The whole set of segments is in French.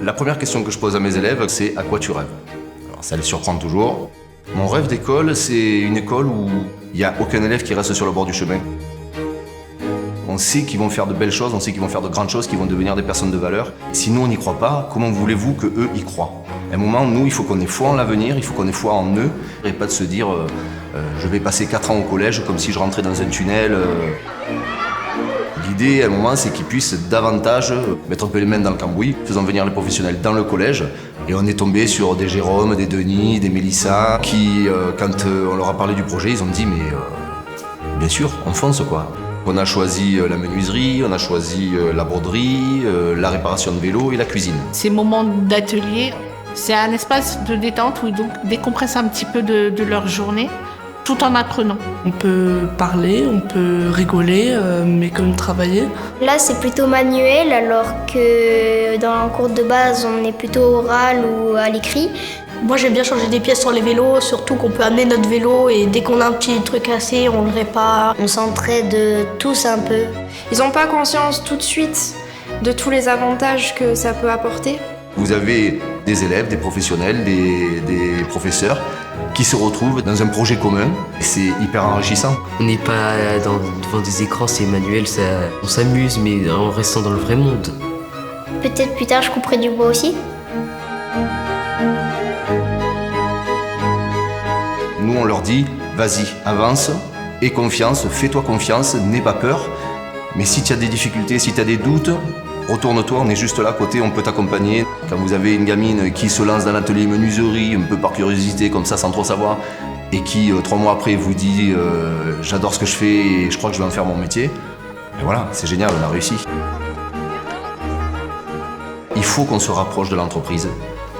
La première question que je pose à mes élèves, c'est « À quoi tu rêves ?» Alors ça les surprend toujours. Mon rêve d'école, c'est une école où il n'y a aucun élève qui reste sur le bord du chemin. On sait qu'ils vont faire de belles choses, on sait qu'ils vont faire de grandes choses, qu'ils vont devenir des personnes de valeur. Si nous, on n'y croit pas, comment voulez-vous qu'eux y croient? À un moment, nous, il faut qu'on ait foi en l'avenir, il faut qu'on ait foi en eux, et pas de se dire je vais passer 4 ans au collège comme si je rentrais dans un tunnel. L'idée, à un moment, c'est qu'ils puissent davantage mettre un peu les mains dans le cambouis, faisant venir les professionnels dans le collège. Et on est tombé sur des Jérôme, des Denis, des Mélissa, qui, quand on leur a parlé du projet, ils ont dit mais bien sûr, on fonce quoi. On a choisi la menuiserie, on a choisi la broderie, la réparation de vélo et la cuisine. Ces moments d'atelier, c'est un espace de détente où ils décompressent un petit peu de leur journée, tout en apprenant. On peut parler, on peut rigoler, mais comme travailler. Là, c'est plutôt manuel, alors que dans la cours de base, on est plutôt oral ou à l'écrit. Moi, j'aime bien changer des pièces sur les vélos, surtout qu'on peut amener notre vélo et dès qu'on a un petit truc cassé, on le répare. On s'entraide tous un peu. Ils n'ont pas conscience tout de suite de tous les avantages que ça peut apporter. Vous avez des élèves, des professionnels, des professeurs qui se retrouvent dans un projet commun. C'est hyper enrichissant. On n'est pas devant des écrans, c'est manuel, on s'amuse, mais en restant dans le vrai monde. Peut-être plus tard, je couperai du bois aussi. Nous, on leur dit, vas-y, avance, aie confiance, fais-toi confiance, n'aie pas peur. Mais si tu as des difficultés, si tu as des doutes, retourne-toi, on est juste là à côté, on peut t'accompagner. Quand vous avez une gamine qui se lance dans l'atelier menuiserie, un peu par curiosité, comme ça, sans trop savoir, et qui, 3 mois après, vous dit j'adore ce que je fais et je crois que je vais en faire mon métier, et voilà, c'est génial, on a réussi. Il faut qu'on se rapproche de l'entreprise.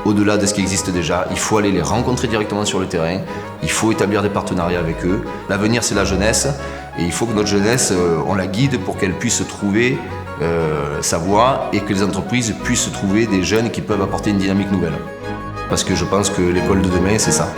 Au-delà de ce qui existe déjà, il faut aller les rencontrer directement sur le terrain, il faut établir des partenariats avec eux. L'avenir, c'est la jeunesse, et il faut que notre jeunesse, on la guide pour qu'elle puisse trouver sa voie et que les entreprises puissent trouver des jeunes qui peuvent apporter une dynamique nouvelle. Parce que je pense que l'école de demain, c'est ça.